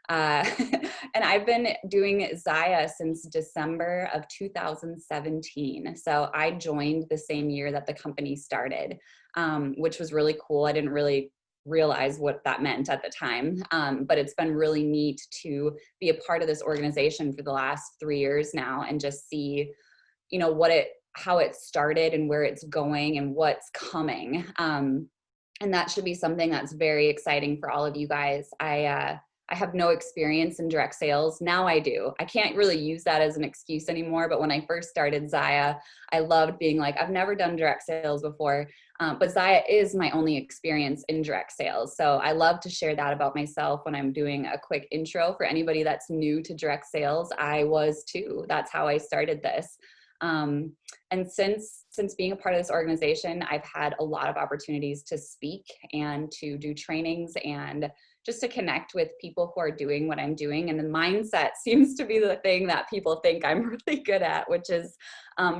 And I've been doing Zaya since December of 2017. So I joined the same year that the company started, which was really cool. I didn't really realize what that meant at the time, but it's been really neat to be a part of this organization for the last 3 years now and just see, you know, how it started and where it's going and what's coming. And that should be something that's very exciting for all of you guys. I have no experience in direct sales. Now I do. I can't really use that as an excuse anymore. But when I first started Zaya, I loved being like, I've never done direct sales before. But Zaya is my only experience in direct sales. So I love to share that about myself when I'm doing a quick intro for anybody that's new to direct sales. I was too. That's how I started this. And since being a part of this organization, I've had a lot of opportunities to speak and to do trainings and just to connect with people who are doing what I'm doing. And the mindset seems to be the thing that people think I'm really good at, which is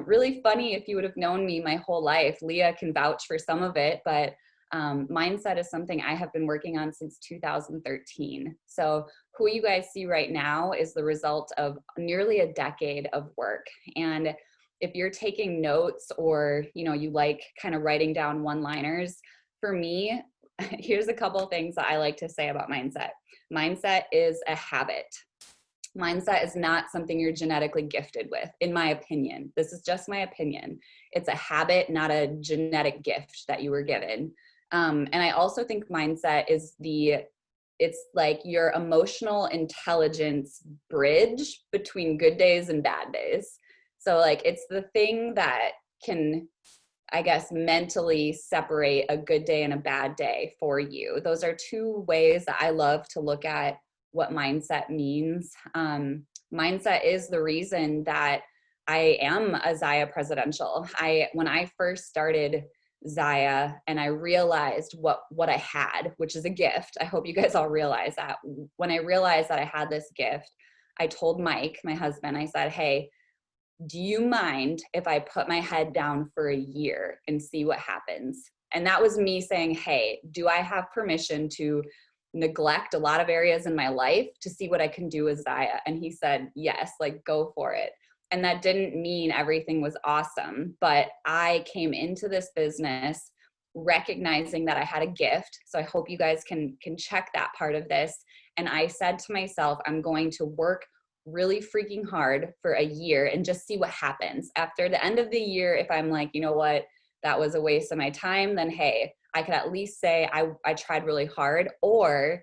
really funny. If you would have known me my whole life, Leah can vouch for some of it, but mindset is something I have been working on since 2013. So who you guys see right now is the result of nearly a decade of work. And if you're taking notes or, you know, you like kind of writing down one-liners, for me, here's a couple of things that I like to say about mindset. Mindset is a habit. Mindset is not something you're genetically gifted with, in my opinion. This is just my opinion. It's a habit, not a genetic gift that you were given. And I also think mindset is it's like your emotional intelligence bridge between good days and bad days. So like it's the thing that can, I guess, mentally separate a good day and a bad day for you. Those are two ways that I love to look at what mindset means. Mindset is the reason that I am a Zaya presidential. When I first started Zaya and I realized what I had, which is a gift. I hope you guys all realize that. When I realized that I had this gift, I told Mike, my husband, I said, hey, do you mind if I put my head down for a year and see what happens? And that was me saying, hey, do I have permission to neglect a lot of areas in my life to see what I can do with Zaya? And he said, yes, like go for it. And that didn't mean everything was awesome, but I came into this business recognizing that I had a gift. So I hope you guys can check that part of this. And I said to myself, I'm going to work really freaking hard for a year and just see what happens. After the end of the year, if I'm like, you know what, that was a waste of my time, then hey, I could at least say I tried really hard. Or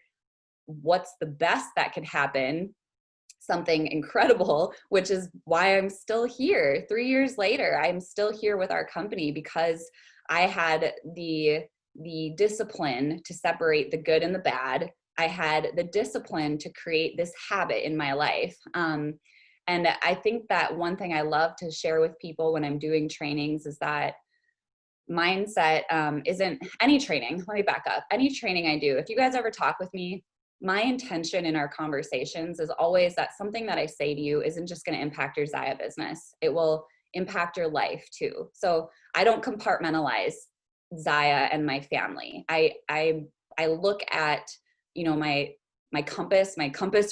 what's the best that could happen? Something incredible, which is why I'm still here 3 years later. I'm still here with our company because I had the discipline to separate the good and the bad. I had the discipline to create this habit in my life. And I think that one thing I love to share with people when I'm doing trainings is that mindset isn't any training. Let me back up. Any training I do, if you guys ever talk with me, my intention in our conversations is always that something that I say to you isn't just going to impact your Zaya business. It will impact your life too. So I don't compartmentalize Zaya and my family. I look at, you know, my compass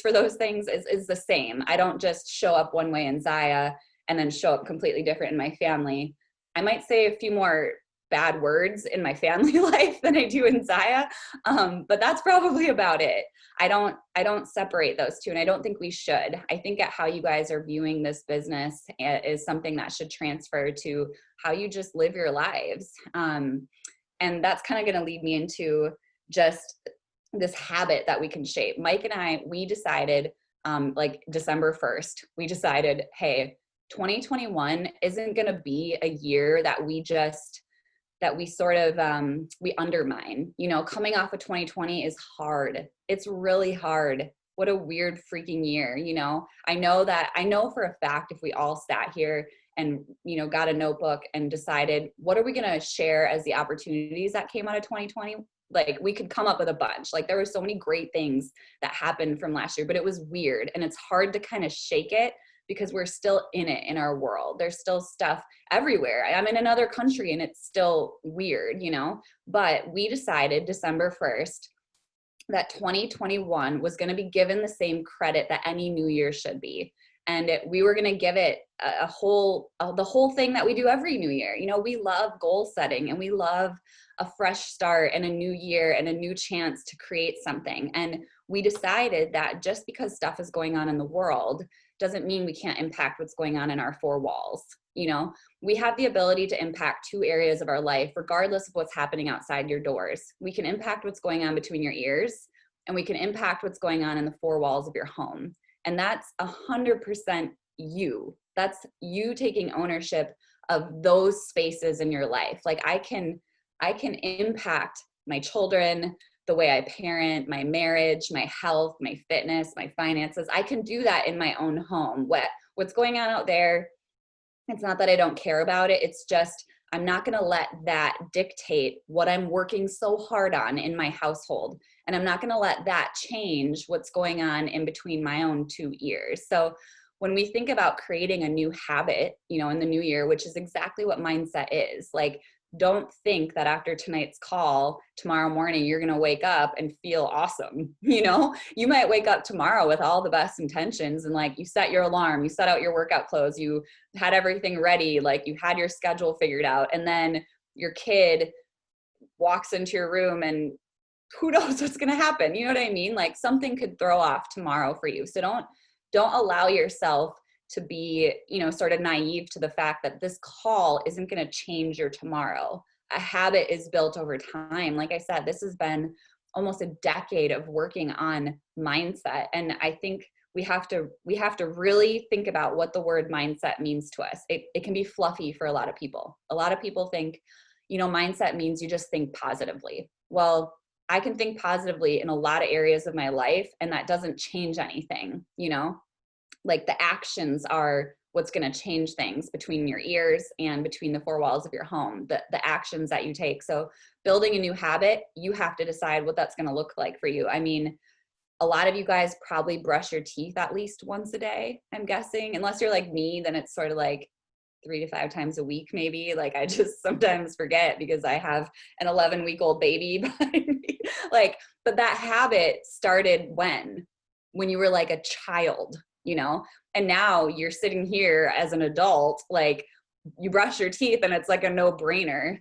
for those things is the same. I don't just show up one way in Zaya and then show up completely different in my family. I might say a few more bad words in my family life than I do in Zaya, but that's probably about it. I don't separate those two, and I don't think we should. I think at how you guys are viewing this business is something that should transfer to how you just live your lives. And that's kind of going to lead me into just this habit that we can shape. Mike and we decided like December 1st, we decided, hey, 2021 isn't going to be a year that we sort of, we undermine. You know, coming off of 2020 is hard. It's really hard. What a weird freaking year, you know? I know for a fact if we all sat here and, you know, got a notebook and decided, what are we going to share as the opportunities that came out of 2020? Like we could come up with a bunch. Like there were so many great things that happened from last year, but it was weird. And it's hard to kind of shake it because we're still in it in our world. There's still stuff everywhere. I'm in another country and it's still weird, you know? But we decided December 1st, that 2021 was going to be given the same credit that any new year should be. And we were going to give it the whole thing that we do every new year. You know, we love goal setting and we love a fresh start and a new year and a new chance to create something. And we decided that just because stuff is going on in the world doesn't mean we can't impact what's going on in our four walls. You know, we have the ability to impact two areas of our life, regardless of what's happening outside your doors. We can impact what's going on between your ears, and we can impact what's going on in the four walls of your home. And that's 100% you. That's you taking ownership of those spaces in your life. Like I can impact my children, the way I parent, my marriage, my health, my fitness, my finances. I can do that in my own home. What's going on out there, it's not that I don't care about it. It's just, I'm not going to let that dictate what I'm working so hard on in my household. And I'm not going to let that change what's going on in between my own two ears. So when we think about creating a new habit, you know, in the new year, which is exactly what mindset is, like, don't think that after tonight's call, tomorrow morning, you're going to wake up and feel awesome. You know, you might wake up tomorrow with all the best intentions and like you set your alarm, you set out your workout clothes, you had everything ready, like you had your schedule figured out. And then your kid walks into your room and who knows what's going to happen. You know what I mean? Like something could throw off tomorrow for you. So don't allow yourself to be, you know, sort of naive to the fact that this call isn't going to change your tomorrow. A habit is built over time. Like I said, this has been almost a decade of working on mindset. And I think we have to really think about what the word mindset means to us. It can be fluffy for a lot of people. A lot of people think, you know, mindset means you just think positively. Well, I can think positively in a lot of areas of my life, and that doesn't change anything, you know? Like the actions are what's going to change things between your ears and between the four walls of your home, the actions that you take. So building a new habit, you have to decide what that's going to look like for you. I mean, a lot of you guys probably brush your teeth at least once a day, I'm guessing. Unless you're like me, then it's sort of like 3 to 5 times a week, maybe. Like I just sometimes forget because I have an 11-week-old baby behind me. Like, but that habit started when you were like a child, you know, and now you're sitting here as an adult, like you brush your teeth and it's like a no-brainer.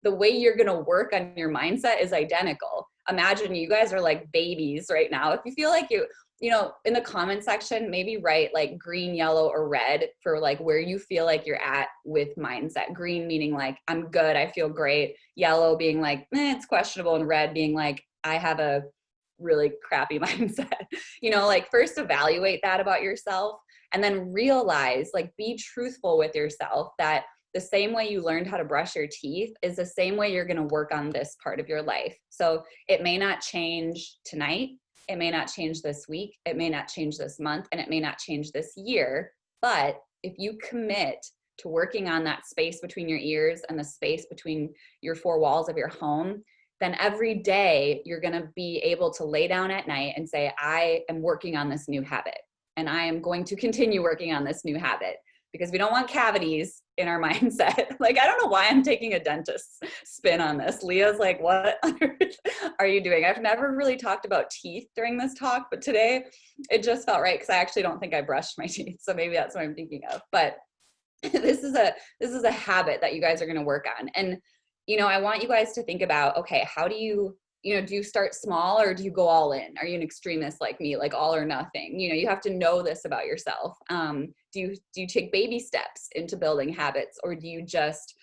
The way you're going to work on your mindset is identical. Imagine you guys are like babies right now. If you feel like you know, in the comment section, maybe write like green, yellow, or red for like where you feel like you're at with mindset. Green meaning like, I'm good, I feel great. Yellow being like, it's questionable. And red being like, I have a really crappy mindset. You know, like first evaluate that about yourself and then realize, like, be truthful with yourself that the same way you learned how to brush your teeth is the same way you're going to work on this part of your life. So it may not change tonight. It may not change this week. It may not change this month, and it may not change this year. But if you commit to working on that space between your ears and the space between your four walls of your home, then every day you're going to be able to lay down at night and say, I am working on this new habit, and I am going to continue working on this new habit, because we don't want cavities in our mindset. Like, I don't know why I'm taking a dentist spin on this. Leah's like, what are you doing? I've never really talked about teeth during this talk, but today it just felt right because I actually don't think I brushed my teeth. So maybe that's what I'm thinking of. But this is a habit that you guys are going to work on. And you know, I want you guys to think about, okay, how do you start small or do you go all in? Are you an extremist like me, like all or nothing? You know, you have to know this about yourself. Do you take baby steps into building habits, or do you just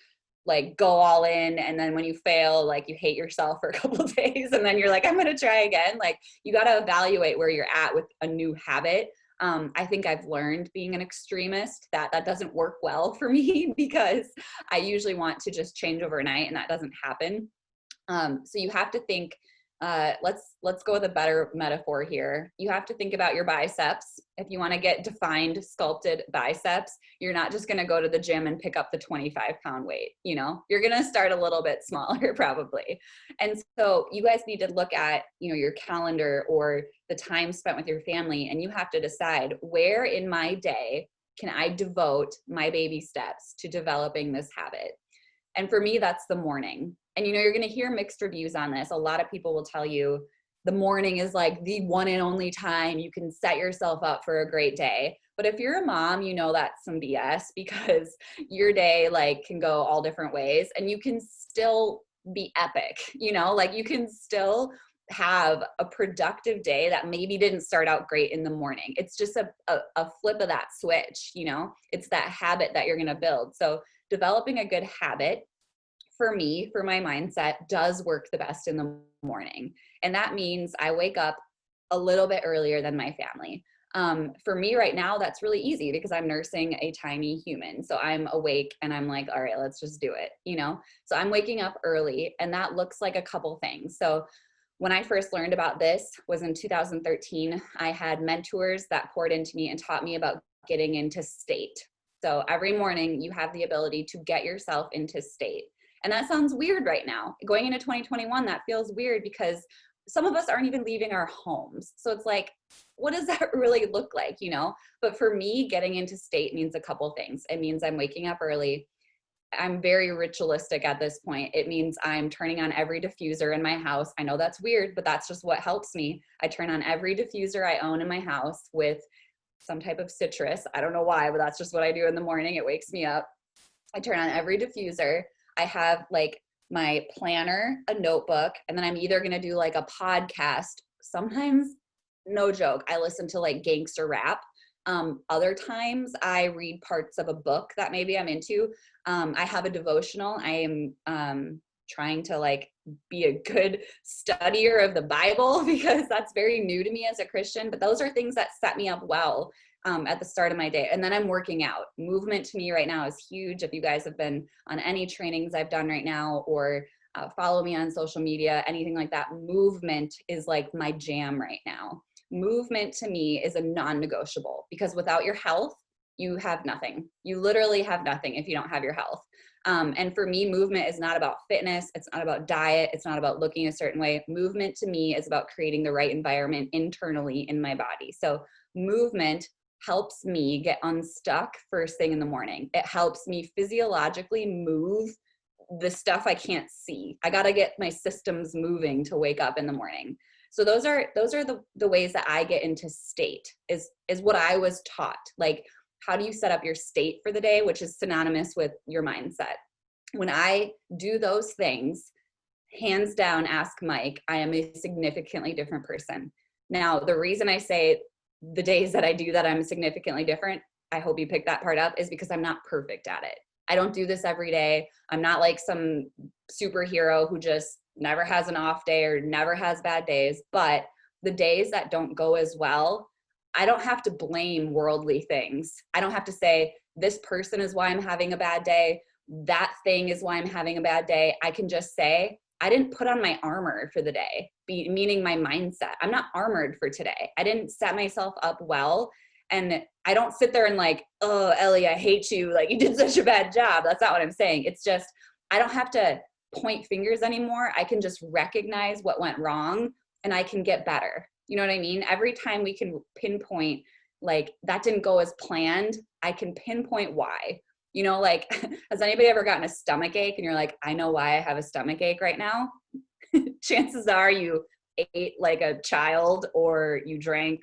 like go all in and then when you fail, like you hate yourself for a couple of days and then you're like, I'm going to try again? Like you got to evaluate where you're at with a new habit. I think I've learned being an extremist that doesn't work well for me because I usually want to just change overnight and that doesn't happen. So you have to think, let's go with a better metaphor here. You have to think about your biceps. If you want to get defined, sculpted biceps, you're not just going to go to the gym and pick up the 25-pound weight. You know, you're going to start a little bit smaller probably. And so you guys need to look at, you know, your calendar or the time spent with your family, and you have to decide, where in my day can I devote my baby steps to developing this habit? And for me, that's the morning. And, you know, you're going to hear mixed reviews on this. A lot of people will tell you, the morning is like the one and only time you can set yourself up for a great day. But if you're a mom, you know that's some BS, because your day like can go all different ways and you can still be epic, you know, like you can still have a productive day that maybe didn't start out great in the morning. It's just a flip of that switch, you know, it's that habit that you're going to build. So developing a good habit for me, for my mindset, does work the best in the morning. And that means I wake up a little bit earlier than my family. For me right now, that's really easy because I'm nursing a tiny human. So I'm awake and I'm like, all right, let's just do it, you know? So I'm waking up early, and that looks like a couple things. So when I first learned about this was in 2013. I had mentors that poured into me and taught me about getting into state. So every morning you have the ability to get yourself into state. And that sounds weird right now. Going into 2021, that feels weird because some of us aren't even leaving our homes. So it's like, what does that really look like, you know? But for me, getting into state means a couple things. It means I'm waking up early. I'm very ritualistic at this point. It means I'm turning on every diffuser in my house. I know that's weird, but that's just what helps me. I turn on every diffuser I own in my house with some type of citrus. I don't know why, but that's just what I do in the morning. It wakes me up. I turn on every diffuser. I have like my planner, a notebook, and then I'm either going to do like a podcast. Sometimes, no joke, I listen to like gangster rap. Other times I read parts of a book that maybe I'm into. I have a devotional. I am trying to like be a good studier of the Bible because that's very new to me as a Christian, but those are things that set me up well at the start of my day. And then I'm working out. Movement to me right now is huge. If you guys have been on any trainings I've done right now, or follow me on social media, anything like that, movement is like my jam right now. Movement to me is a non-negotiable, because without your health, you have nothing. You literally have nothing if you don't have your health. And for me, movement is not about fitness. It's not about diet. It's not about looking a certain way. Movement to me is about creating the right environment internally in my body. So movement helps me get unstuck first thing in the morning. It helps me physiologically move the stuff I can't see. I got to get my systems moving to wake up in the morning. So those are the ways that I get into state, is what I was taught. Like, how do you set up your state for the day, which is synonymous with your mindset. When I do those things, hands down, ask Mike, I am a significantly different person. Now, the reason I say the days that I do that I'm significantly different, I hope you pick that part up, is because I'm not perfect at it. I don't do this every day. I'm not like some superhero who just never has an off day or never has bad days. But the days that don't go as well, I don't have to blame worldly things. I don't have to say, this person is why I'm having a bad day. That thing is why I'm having a bad day. I can just say, I didn't put on my armor for the day, meaning my mindset. I'm not armored for today. I didn't set myself up well. And I don't sit there and like, oh, Ellie, I hate you. Like, you did such a bad job. That's not what I'm saying. It's just, I don't have to point fingers anymore. I can just recognize what went wrong and I can get better. You know what I mean? Every time we can pinpoint, like, that didn't go as planned, I can pinpoint why. You know, like, has anybody ever gotten a stomach ache and you're like, I know why I have a stomach ache right now? Chances are you ate like a child, or you drank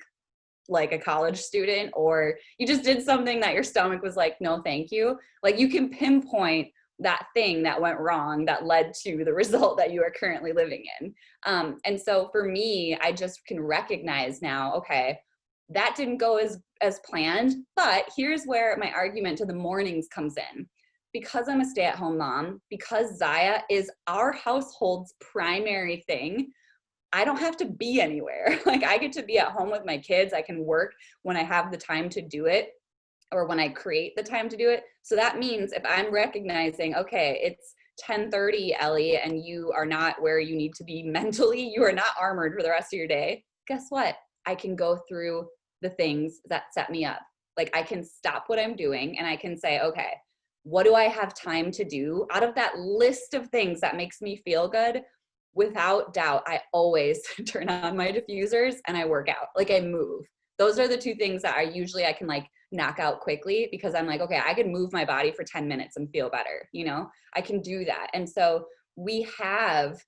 like a college student, or you just did something that your stomach was like, no, thank you. Like, you can pinpoint that thing that went wrong that led to the result that you are currently living in. And so for me, I just can recognize now, okay, that didn't go as planned, but here's where my argument to the mornings comes in. Because I'm a stay-at-home mom, because Zaya is our household's primary thing, I don't have to be anywhere. Like, I get to be at home with my kids. I can work when I have the time to do it, or when I create the time to do it. So that means if I'm recognizing, okay, it's 10:30, Ellie, and you are not where you need to be mentally, you are not armored for the rest of your day, guess what? I can go through the things that set me up. Like, I can stop what I'm doing and I can say, okay, what do I have time to do out of that list of things that makes me feel good? Without doubt, I always turn on my diffusers and I work out. Like, I move. Those are the two things that I can like knock out quickly, because I'm like, okay, I can move my body for 10 minutes and feel better. You know, I can do that. And so we have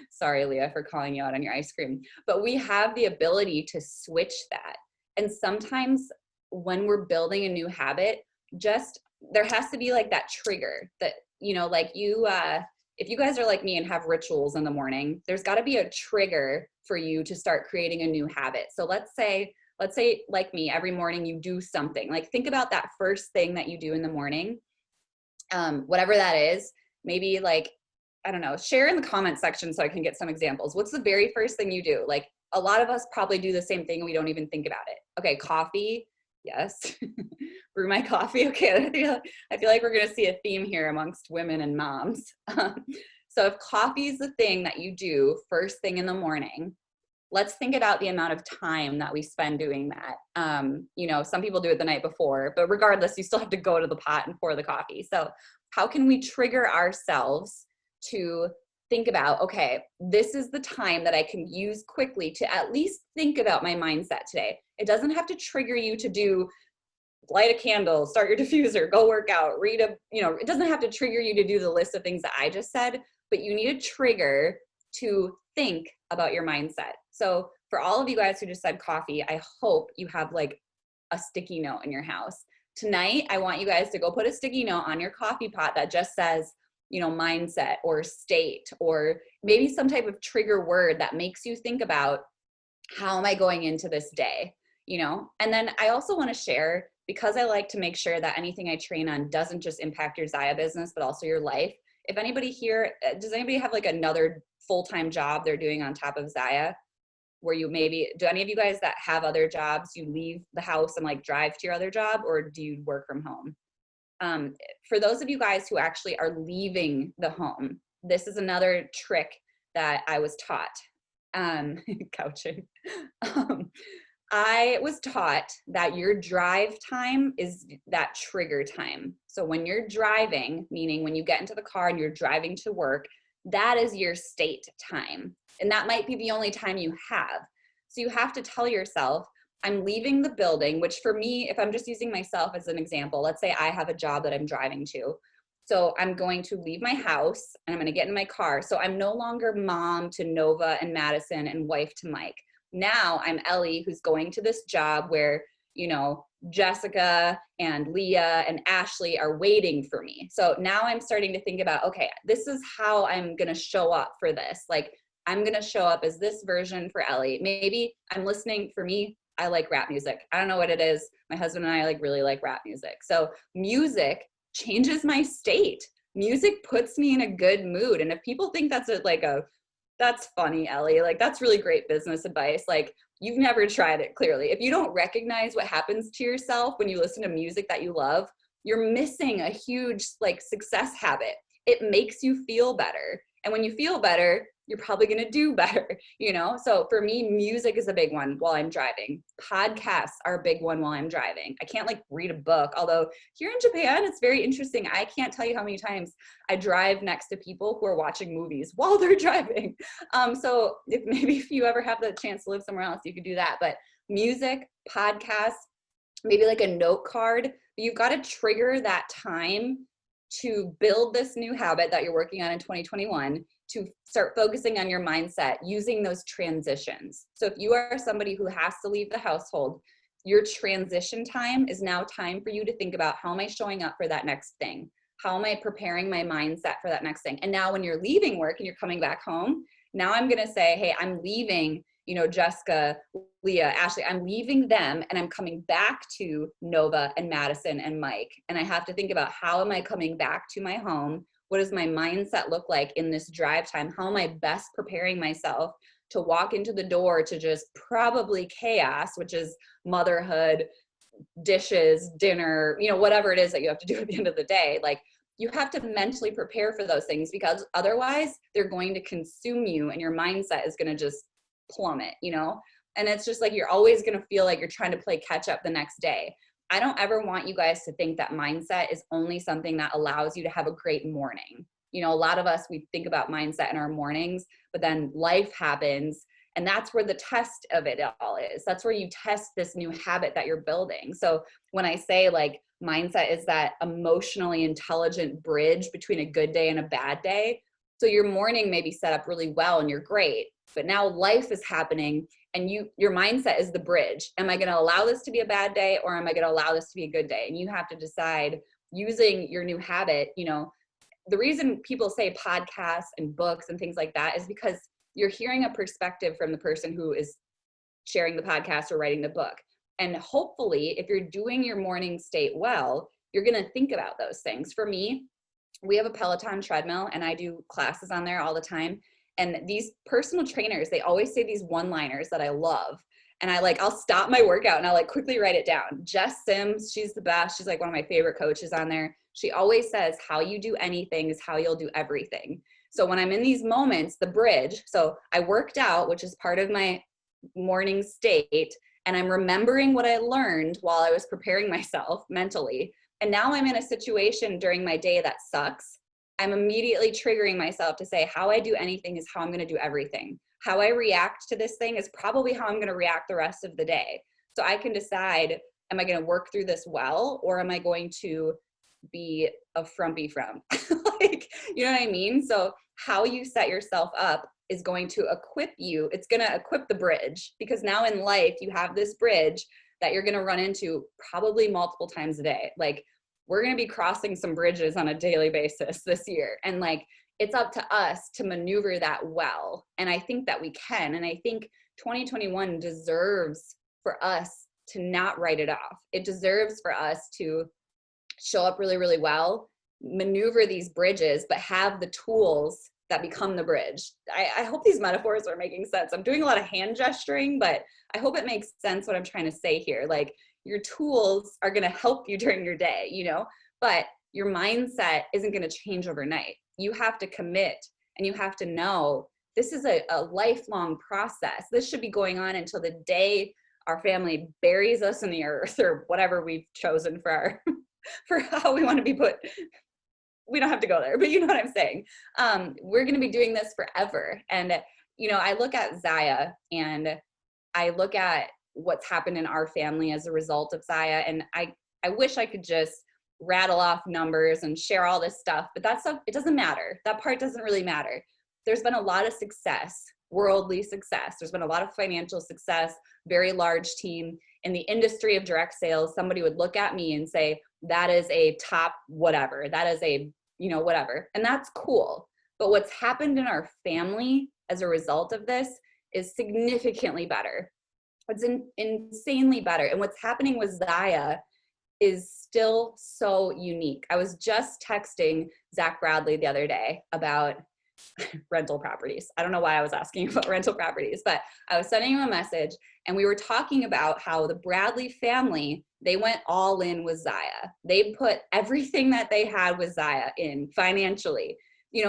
Sorry, Leah, for calling you out on your ice cream. But we have the ability to switch that. And sometimes when we're building a new habit, just there has to be like that trigger that, like if you guys are like me and have rituals in the morning, there's got to be a trigger for you to start creating a new habit. So let's say like me, every morning you do something. Like think about that first thing that you do in the morning, whatever that is. Maybe like, I don't know, share in the comment section so I can get some examples. What's the very first thing you do? Like a lot of us probably do the same thing. We don't even think about it. Okay, coffee. Yes. Brew my coffee. Okay. I feel like we're going to see a theme here amongst women and moms. So if coffee is the thing that you do first thing in the morning, let's think about the amount of time that we spend doing that. Some people do it the night before, but regardless, you still have to go to the pot and pour the coffee. So how can we trigger ourselves to think about, okay, this is the time that I can use quickly to at least think about my mindset today. It doesn't have to trigger you to light a candle, start your diffuser, go work out, it doesn't have to trigger you to do the list of things that I just said, but you need a trigger to think about your mindset. So for all of you guys who just said coffee, I hope you have like a sticky note in your house. Tonight, I want you guys to go put a sticky note on your coffee pot that just says, mindset or state, or maybe some type of trigger word that makes you think about, how am I going into this day? And then I also want to share, because I like to make sure that anything I train on doesn't just impact your Zaya business, but also your life. If anybody here, does anybody have like another full-time job they're doing on top of Zaya? Where do any of you guys that have other jobs, you leave the house and like drive to your other job, or do you work from home? For those of you guys who actually are leaving the home, this is another trick that I was taught. Couching. I was taught that your drive time is that trigger time. So when you're driving, meaning when you get into the car and you're driving to work, that is your state time. And that might be the only time you have. So you have to tell yourself, I'm leaving the building, which for me, if I'm just using myself as an example, let's say I have a job that I'm driving to. So I'm going to leave my house and I'm going to get in my car. So I'm no longer mom to Nova and Madison and wife to Mike. Now I'm Ellie, who's going to this job where, Jessica and Leah and Ashley are waiting for me. So now I'm starting to think about, okay, this is how I'm going to show up for this. Like I'm going to show up as this version for Ellie. Maybe I'm listening. For me, I like rap music. I don't know what it is. My husband and I really like rap music. So music changes my state. Music puts me in a good mood. And if people think that's that's funny, Ellie, like that's really great business advice. Like you've never tried it, clearly. If you don't recognize what happens to yourself when you listen to music that you love, you're missing a huge success habit. It makes you feel better. And when you feel better, you're probably going to do better, So for me, music is a big one while I'm driving. Podcasts are a big one while I'm driving. I can't read a book, although here in Japan, it's very interesting. I can't tell you how many times I drive next to people who are watching movies while they're driving. So if you ever have the chance to live somewhere else, you could do that. But music, podcasts, maybe like a note card, you've got to trigger that time to build this new habit that you're working on in 2021, to start focusing on your mindset using those transitions. So if you are somebody who has to leave the household, your transition time is now time for you to think about, how am I showing up for that next thing? How am I preparing my mindset for that next thing? And now when you're leaving work and you're coming back home, now I'm going to say, hey, I'm leaving, Jessica, Leah, Ashley, I'm leaving them and I'm coming back to Nova and Madison and Mike. And I have to think about, how am I coming back to my home? What does my mindset look like in this drive time? How am I best preparing myself to walk into the door to just probably chaos, which is motherhood, dishes, dinner, whatever it is that you have to do at the end of the day. You have to mentally prepare for those things, because otherwise they're going to consume you and your mindset is going to just plummet, and it's just you're always going to feel like you're trying to play catch up the next day. I don't ever want you guys to think that mindset is only something that allows you to have a great morning. A lot of us, we think about mindset in our mornings, but then life happens. And that's where the test of it all is. That's where you test this new habit that you're building. So when I say mindset is that emotionally intelligent bridge between a good day and a bad day, So your morning may be set up really well and you're great, but now life is happening and your mindset is the bridge. Am I going to allow this to be a bad day, or am I going to allow this to be a good day? And you have to decide, using your new habit. The reason people say podcasts and books and things like that is because you're hearing a perspective from the person who is sharing the podcast or writing the book. And hopefully, if you're doing your morning state well, you're going to think about those things. For me, we have a Peloton treadmill and I do classes on there all the time. And these personal trainers, they always say these one-liners that I love. And I'll stop my workout and I'll quickly write it down. Jess Sims, she's the best. She's one of my favorite coaches on there. She always says, how you do anything is how you'll do everything. So when I'm in these moments, the bridge, so I worked out, which is part of my morning state, and I'm remembering what I learned while I was preparing myself mentally. And now I'm in a situation during my day that sucks. I'm immediately triggering myself to say, how I do anything is how I'm going to do everything. How I react to this thing is probably how I'm going to react the rest of the day. So I can decide, am I going to work through this well, or am I going to be a frumpy frump? You know what I mean? So how you set yourself up is going to equip you. It's going to equip the bridge, because now in life, you have this bridge that you're going to run into probably multiple times a day. We're going to be crossing some bridges on a daily basis this year. And it's up to us to maneuver that well. And I think that we can. And I think 2021 deserves for us to not write it off. It deserves for us to show up really, really well, maneuver these bridges, but have the tools that become the bridge. I hope these metaphors are making sense. I'm doing a lot of hand gesturing, but I hope it makes sense what I'm trying to say here. Your tools are going to help you during your day, but your mindset isn't going to change overnight. You have to commit, and you have to know this is a lifelong process. This should be going on until the day our family buries us in the earth, or whatever we've chosen for for how we want to be put. We don't have to go there, but you know what I'm saying. We're going to be doing this forever. And, I look at Zaya, and I look at what's happened in our family as a result of Zaya. And I wish I could just rattle off numbers and share all this stuff, but that stuff, it doesn't matter. That part doesn't really matter. There's been a lot of success, worldly success. There's been a lot of financial success, very large team. In the industry of direct sales, somebody would look at me and say, that is a top whatever. That is a, whatever. And that's cool. But what's happened in our family as a result of this is significantly better. It's insanely better. And what's happening with Zaya is still so unique. I was just texting Zach Bradley the other day about rental properties. I don't know why I was asking about rental properties, but I was sending him a message, and we were talking about how the Bradley family, they went all in with Zaya. They put everything that they had with Zaya in financially.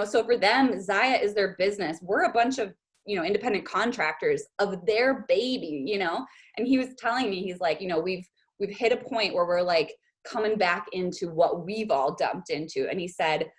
So for them, Zaya is their business. We're a bunch of, independent contractors of their baby, and he was telling me, he's like, we've hit a point where we're coming back into what we've all dumped into. And he said,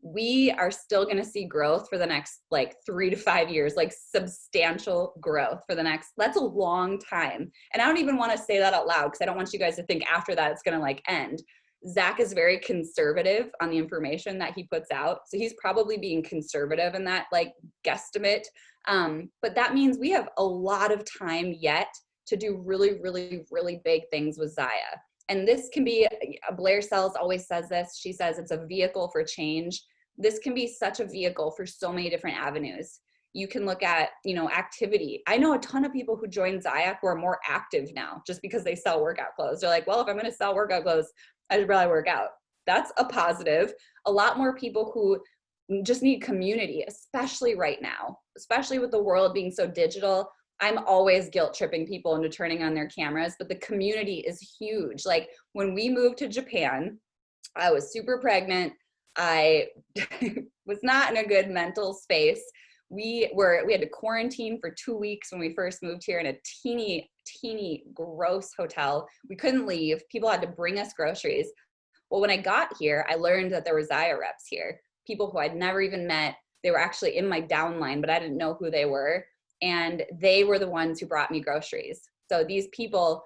we are still going to see growth for the next 3 to 5 years, substantial growth for the next, that's a long time. And I don't even want to say that out loud, because I don't want you guys to think after that it's going to end. Zach is very conservative on the information that he puts out. So he's probably being conservative in that guesstimate. But that means we have a lot of time yet to do really, really, really big things with Zaya. And this can be, Blair Sells always says this, she says it's a vehicle for change. This can be such a vehicle for so many different avenues. You can look at, activity. I know a ton of people who join Zaya who are more active now just because they sell workout clothes. They're like, well, if I'm going to sell workout clothes, I'd rather work out. That's a positive. A lot more people who just need community, especially right now, especially with the world being so digital. I'm always guilt tripping people into turning on their cameras, but the community is huge. When we moved to Japan, I was super pregnant. I was not in a good mental space. We had to quarantine for 2 weeks when we first moved here in a teeny gross hotel. We couldn't leave. People had to bring us groceries. Well, when I got here, I learned that there were Zaya reps here, people who I'd never even met. They were actually in my downline, but I didn't know who they were. And they were the ones who brought me groceries. So these people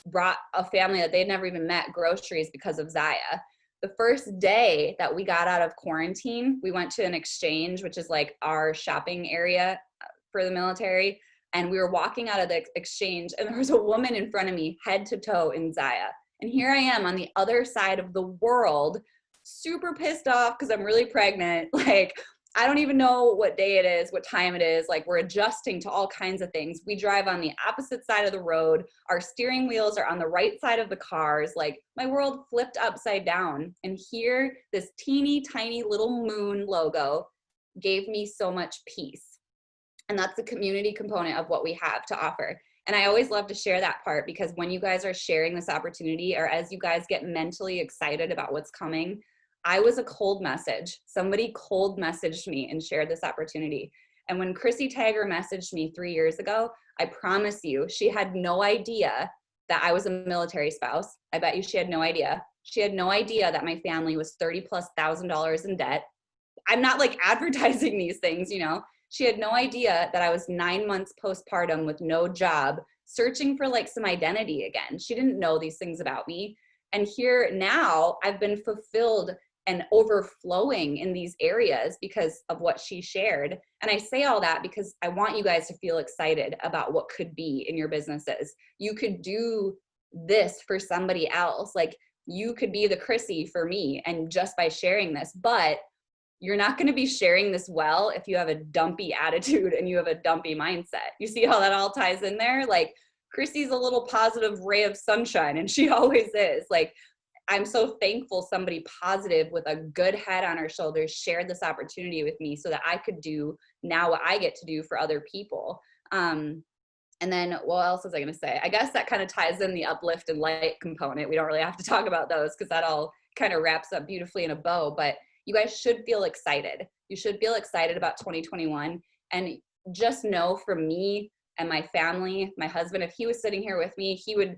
brought a family that they'd never even met groceries because of Zaya. the first day that we got out of quarantine, we went to an exchange, which is like our shopping area for the military. And we were walking out of the exchange, and there was a woman in front of me, head to toe in Zaya. And here I am on the other side of the world, super pissed off because I'm really pregnant. Like, I don't even know what day it is, what time it is. Like, we're adjusting to all kinds of things. We drive on the opposite side of the road. Our steering wheels are on the right side of the cars. Like, my world flipped upside down. And here, this teeny tiny little moon logo gave me so much peace. And that's the community component of what we have to offer. And I always love to share that part, because when you guys are sharing this opportunity, or as you guys get mentally excited about what's coming, I was a cold message. Somebody cold messaged me and shared this opportunity. And when Chrissy Tagger messaged me 3 years ago, I promise you, she had no idea that I was a military spouse. I bet you she had no idea. She had no idea that my family was $30,000+ in debt. I'm not like advertising these things, you know. She had no idea that I was 9 months postpartum with no job, searching for like some identity again. She didn't know these things about me. And here now I've been fulfilled and overflowing in these areas because of what she shared. And I say all that because I want you guys to feel excited about what could be in your businesses. You could do this for somebody else. Like, you could be the Chrissy for me, and just by sharing this, but you're not going to be sharing this well if you have a dumpy attitude and you have a dumpy mindset. You see how that all ties in there? Like, Chrissy's a little positive ray of sunshine, and she always is. Like, I'm so thankful somebody positive with a good head on her shoulders shared this opportunity with me so that I could do now what I get to do for other people. And then what else was I going to say? I guess that kind of ties in the uplift and light component. We don't really have to talk about those because that all kind of wraps up beautifully in a bow, but you guys should feel excited. You should feel excited about 2021. And just know, from me and my family, my husband, if he was sitting here with me, he would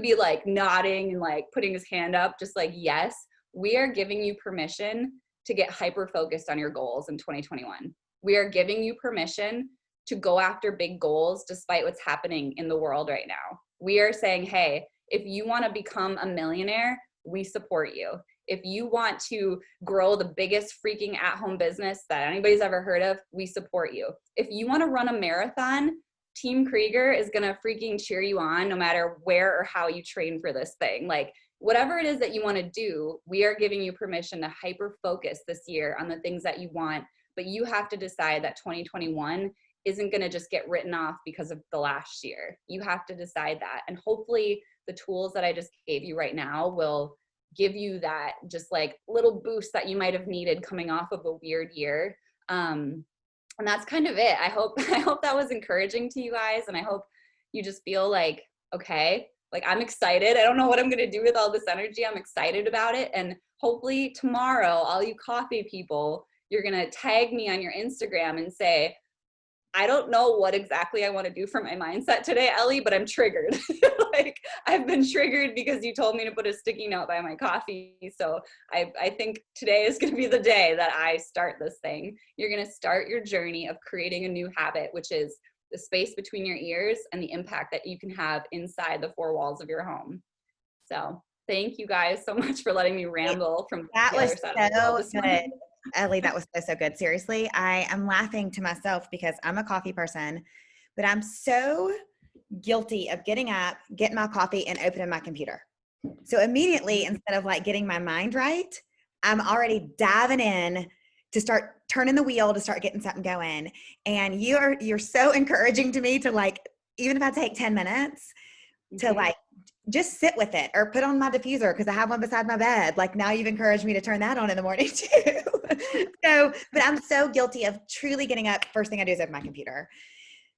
be like nodding and like putting his hand up, just like, yes, we are giving you permission to get hyper focused on your goals in 2021. We are giving you permission to go after big goals despite what's happening in the world right now. We are saying, hey, if you want to become a millionaire, we support you. If you want to grow the biggest freaking at-home business that anybody's ever heard of, we support you. If you want to run a marathon, Team Krueger is going to freaking cheer you on no matter where or how you train for this thing. Like, whatever it is that you want to do, we are giving you permission to hyper focus this year on the things that you want. But you have to decide that 2021 isn't going to just get written off because of the last year. You have to decide that. And hopefully the tools that I just gave you right now will give you that just like little boost that you might have needed coming off of a weird year. And that's kind of it. I hope that was encouraging to you guys. And I hope you just feel like, okay, like, I'm excited. I don't know what I'm going to do with all this energy. I'm excited about it. And hopefully tomorrow, all you coffee people, you're going to tag me on your Instagram and say, I don't know what exactly I want to do for my mindset today, Ellie, but I'm triggered. Like, I've been triggered because you told me to put a sticky note by my coffee. So I think today is going to be the day that I start this thing. You're going to start your journey of creating a new habit, which is the space between your ears and the impact that you can have inside the four walls of your home. So thank you guys so much for letting me ramble from the other side of the world this morning. Ellie, that was so good. Seriously, I am laughing to myself because I'm a coffee person, but I'm so guilty of getting up, getting my coffee, and opening my computer. So immediately, instead of like getting my mind right, I'm already diving in to start turning the wheel to start getting something going. And you're so encouraging to me to, like, even if I take 10 minutes to like just sit with it or put on my diffuser because I have one beside my bed. Like, now you've encouraged me to turn that on in the morning too. So, but I'm so guilty of truly getting up. First thing I do is open my computer.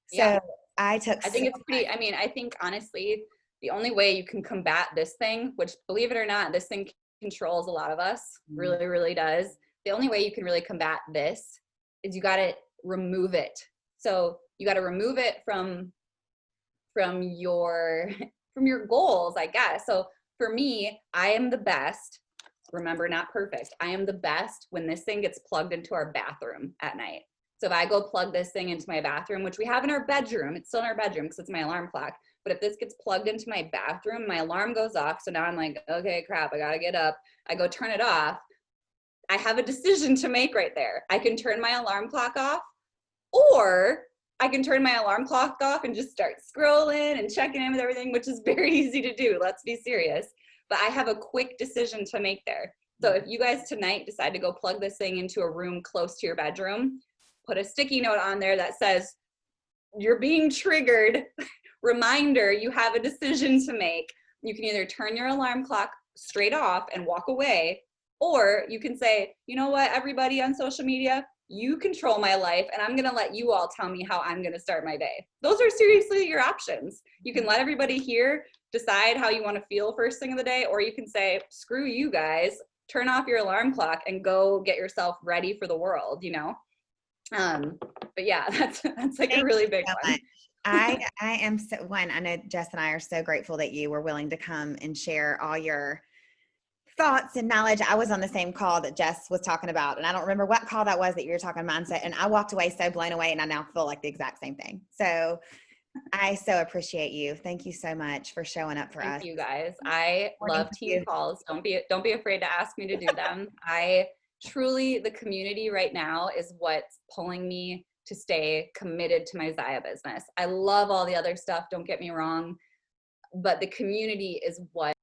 So yeah. I think it's pretty, I mean, I think honestly, the only way you can combat this thing, which, believe it or not, this thing controls a lot of us, really, really does. The only way you can really combat this is you got to remove it. So you got to remove it from your goals, I guess. So for me, I am the best. Remember, not perfect. I am the best when this thing gets plugged into our bathroom at night. So if I go plug this thing into my bathroom, which we have in our bedroom, it's still in our bedroom because it's my alarm clock. But if this gets plugged into my bathroom, my alarm goes off. So now I'm like, okay, crap, I gotta get up. I go turn it off. I have a decision to make right there. I can turn my alarm clock off, or I can turn my alarm clock off and just start scrolling and checking in with everything, which is very easy to do. Let's be serious. But I have a quick decision to make there. So if you guys tonight decide to go plug this thing into a room close to your bedroom, put a sticky note on there that says, you're being triggered. Reminder, you have a decision to make. You can either turn your alarm clock straight off and walk away, or you can say, you know what, everybody on social media, you control my life, and I'm gonna let you all tell me how I'm gonna start my day. Those are seriously your options. You can let everybody here decide how you wanna feel first thing of the day, or you can say, screw you guys, turn off your alarm clock and go get yourself ready for the world, you know? But yeah, that's like a really big one. I am so, one, I know Jess and I are so grateful that you were willing to come and share all your thoughts and knowledge. I was on the same call that Jess was talking about, and I don't remember what call that was that you were talking mindset, and I walked away so blown away, and I now feel like the exact same thing. So I so appreciate you. Thank you so much for showing up for us. Thank you guys. I love team calls. Don't be afraid to ask me to do them. I truly, the community right now is what's pulling me to stay committed to my Zaya business. I love all the other stuff, don't get me wrong, but the community is what